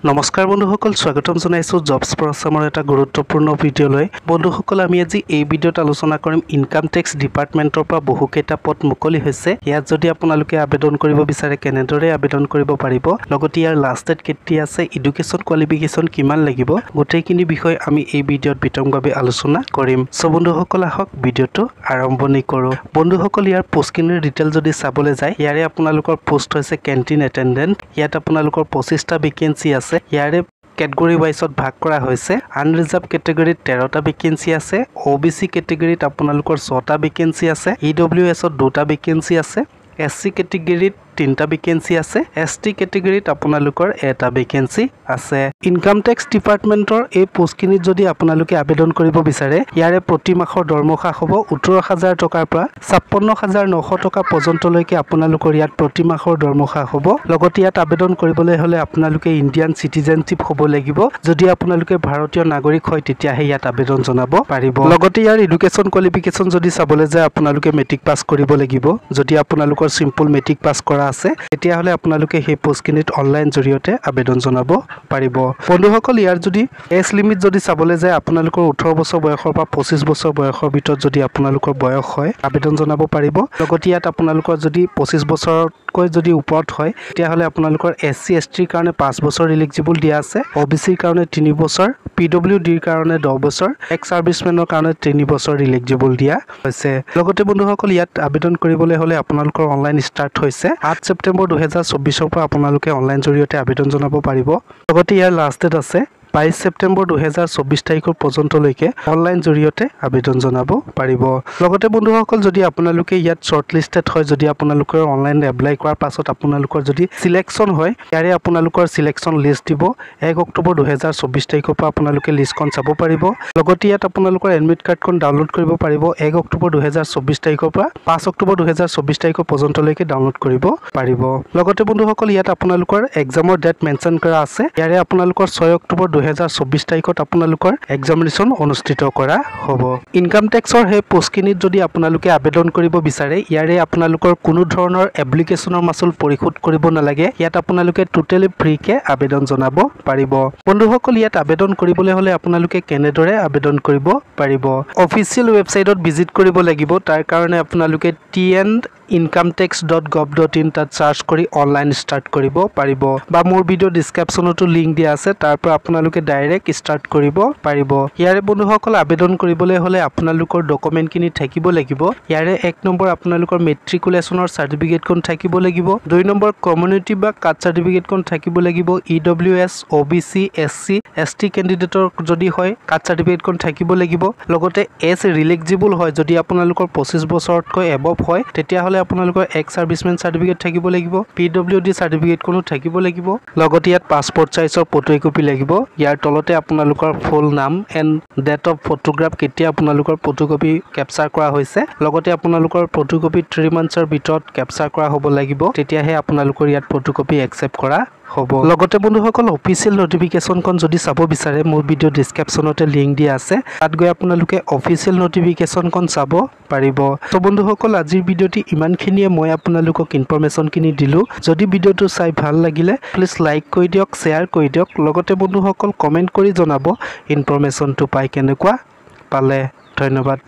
নমস্কাৰ বন্ধুসকল, স্বাগতম জনাইছো জবছ ফৰ আছামৰ এটা গুৰুত্বপূৰ্ণ ভিডিঅ'লৈ। বন্ধুসকল, আমি আজি এই ভিডিঅ'ত আলোচনা কৰিম ইনকাম টেক্স ডিপাৰ্টমেণ্টৰ পৰা বহুকেইটা পদ মুকলি হৈছে। ইয়াত যদি আপোনালোকে আবেদন কৰিব বিচাৰে কেনেদৰে আবেদন কৰিব পাৰিব, লগতে ইয়াৰ লাষ্ট ডেট কেতিয়া আছে, এডুকেশ্যন কোৱালিফিকেশ্যন কিমান লাগিব, গোটেইখিনি বিষয় আমি এই ভিডিঅ'ত বিতংভাৱে আলোচনা কৰিম। সো বন্ধুসকল, আহক ভিডিঅ'টো আৰম্ভণি কৰোঁ। বন্ধুসকল, ইয়াৰ পোষ্টখিনিৰ ডিটেইল যদি চাবলৈ যায়, ইয়াৰে আপোনালোকৰ পোষ্ট হৈছে কেণ্টিন এটেণ্ডেণ্ট। ইয়াত আপোনালোকৰ 25টা ভেকেঞ্চি আছে। ইয়াৰে কেটেগৰী ৱাইজত ভাগ কৰা হৈছে। আনৰিজাৰ্ভ কেটেগৰীত 13টা ভেকেঞ্চি আছে। OBC কেটেগৰীত আপোনালোকৰ 6টা ভেকেঞ্চি আছে। EWSত 2টা ভেকেঞ্চি আছে। SC কেটেগৰীত 3টা ভেকেঞ্চি আছে। ST কেটেগৰীত আপোনালোকৰ 1টা ভেকেঞ্চি আছে। ইনকাম টেক্স ডিপাৰ্টমেণ্টৰ এই পোষ্টখিনিত যদি আপোনালোকে আবেদন কৰিব বিচাৰে, ইয়াৰে প্ৰতি মাহৰ দৰমহা হ'ব 18,000 টকাৰ পৰা 56,900 টকা পৰ্যন্তলৈকে আপোনালোকৰ ইয়াত প্ৰতি মাহৰ দৰমহা হ'ব। লগতে ইয়াত আবেদন কৰিবলৈ হ'লে আপোনালোকে ইণ্ডিয়ান চিটিজেনশ্বিপ হ'ব লাগিব। যদি আপোনালোকে ভাৰতীয় নাগৰিক হয় তেতিয়াহে ইয়াত আবেদন জনাব পাৰিব। লগতে ইয়াৰ এডুকেশ্যন কোৱালিফিকেশ্যন যদি চাবলৈ যায়, আপোনালোকে মেট্ৰিক পাছ কৰিব লাগিব। যদি আপোনালোকৰ চিম্পল মেট্ৰিক পাছ কৰা আছে তেতিয়াহ'লে আপোনালোকে সেই পোষ্টখিনিত অনলাইন জৰিয়তে আবেদন জনাব পাৰিব। বন্ধুসকল, ইয়াৰ যদি এজ লিমিট যদি চাবলৈ যায়, আপোনালোকৰ 18 বছৰ বয়সৰ পৰা 25 বছৰ বয়সৰ ভিতৰত যদি আপোনালোকৰ বয়স হয় আবেদন জনাব পাৰিব। লগতে ইয়াত আপোনালোকৰ যদি 25 বছৰতকৈ যদি ওপৰত হয় তেতিয়াহ'লে আপোনালোকৰ SC STৰ কাৰণে 5 বছৰ ইলিজিবল দিয়া আছে। OBCৰ কাৰণে 3 বছৰ, PWDৰ কাৰণে 10 বছৰ, এক্স ছাৰ্ভিচমেনৰ কাৰণে 3 বছৰ ইলিজিবল দিয়া হৈছে। লগতে বন্ধুসকল, ইয়াত আবেদন কৰিবলৈ হ'লে আপোনালোকৰ অনলাইন ষ্টাৰ্ট হৈছে 8 ছেপ্টেম্বৰ 2024 পৰা আপোনালোকে অনলাইন জৰিয়তে আবেদন জনাব পাৰিব। লগতে ইয়াৰ লাষ্ট ডেট আছে 22 ছেপ্টেম্বৰ 2024 তাৰিখৰ পৰ্যন্তলৈকে অনলাইন জৰিয়তে আবেদন জনাব পাৰিব। লগতে বন্ধুসকল, যদি আপোনালোকে ইয়াত শ্বৰ্ট লিষ্টেড হয়, যদি আপোনালোকৰ অনলাইন এপ্লাই কৰাৰ পাছত আপোনালোকৰ যদি চিলেকশ্যন হয়, ইয়াৰে আপোনালোকৰ চিলেকশ্যন লিষ্ট দিব। 1 অক্টোবৰ 2024 তাৰিখৰ পৰা আপোনালোকে লিষ্টখন চাব পাৰিব। লগতে ইয়াত আপোনালোকৰ এডমিট কাৰ্ডখন ডাউনলোড কৰিব পাৰিব 1 অক্টোবৰ 2024 তাৰিখৰ পৰা 5 অক্টোবৰ 2024 তাৰিখৰ পৰ্যন্তলৈকে ডাউনলোড কৰিব পাৰিব। লগতে বন্ধুসকল, ইয়াত আপোনালোকৰ এক্সামৰ ডেট মেনশ্যন কৰা আছে। ইয়াৰে আপোনালোকৰ 6 অক্টোবৰ 2024 তাৰিখত আপোনালোকৰ এক্সামিনেশ্যন অনুষ্ঠিত কৰা হ'ব। ইনকাম টেক্সৰ সেই পোষ্টখিনিত যদি আপোনালোকে আবেদন কৰিব বিচাৰে, ইয়াৰে আপোনালোকৰ কোনো ধৰণৰ এপ্লিকেশ্যনৰ মাচুল পৰিশোধ কৰিব নালাগে। ইয়াত আপোনালোকে টোটেলি ফ্ৰীকে আবেদন জনাব পাৰিব। বন্ধুসকল, ইয়াত আবেদন কৰিবলৈ হ'লে আপোনালোকে কেনেদৰে আবেদন কৰিব পাৰিব? অফিচিয়েল ৱেবছাইটত ভিজিট কৰিব লাগিব। তাৰ কাৰণে আপোনালোকে tn.incometax.gov.in তাত চাৰ্চ কৰি অনলাইন ষ্টাৰ্ট কৰিব পাৰিব, বা মোৰ ভিডিঅ' ডিছক্ৰিপশ্যনতো লিংক দিয়া আছে, তাৰ পৰা আপোনালোকে ডাইৰেক্ট ষ্টাৰ্ট কৰিব পাৰিব। ইয়াৰে বন্ধুসকল, আবেদন কৰিবলৈ হ'লে আপোনালোকৰ ডকুমেণ্টখিনি থাকিব লাগিব। ইয়াৰে 1 নম্বৰ আপোনালোকৰ মেট্ৰিকুলেশ্যনৰ চাৰ্টিফিকেটখন থাকিব লাগিব। 2 নম্বৰ কমিউনিটি বা কাষ্ট চাৰ্টিফিকেটখন থাকিব লাগিব। EWS OBC SC ST কেণ্ডিডেটৰ যদি হয় কাষ্ট চাৰ্টিফিকেটখন থাকিব লাগিব। লগতে এজ ৰিলিজিবল হয়, যদি আপোনালোকৰ 25 বছৰতকৈ এবভ হয় তেতিয়াহ'লে আপোনালোকৰ এক্স ছাৰ্ভিচমেন চাৰ্টিফিকেট থাকিব লাগিব। PWD চাৰ্টিফিকেটখনো থাকিব লাগিব। লগতে ইয়াত পাছপৰ্ট চাইজৰ ফটো একপি লাগিব। ইয়াৰ তলতে আপোনালোকৰ ফুল নাম এণ্ড ডেট অফ ফটোগ্ৰাফ, কেতিয়া আপোনালোকৰ ফটোকপি কেপচাৰ কৰা হৈছে। লগতে আপোনালোকৰ ফটোকপি 3 মান্থছৰ ভিতৰত কেপচাৰ কৰা হ'ব লাগিব, তেতিয়াহে আপোনালোকৰ ইয়াত ফটোকপি একচেপ্ট কৰা হ'ব। লগতে বন্ধুসকল, অফিচিয়েল নটিফিকেশ্যনখন যদি চাব বিচাৰে, মোৰ ভিডিঅ' ডিছক্ৰিপশ্যনতে লিংক দিয়া আছে, তাত গৈ আপোনালোকে অফিচিয়েল নটিফিকেশ্যনখন চাব পাৰিব। তো বন্ধুসকল, আজিৰ ভিডিঅ'টি ইমানখিনিয়ে মই আপোনালোকক ইনফৰমেশ্যনখিনি দিলোঁ। যদি ভিডিঅ'টো চাই ভাল লাগিলে প্লিজ লাইক কৰি দিয়ক, শ্বেয়াৰ কৰি দিয়ক। লগতে বন্ধুসকল, কমেণ্ট কৰি জনাব ইনফৰমেশ্যনটো পাই কেনেকুৱা পালে। ধন্যবাদ।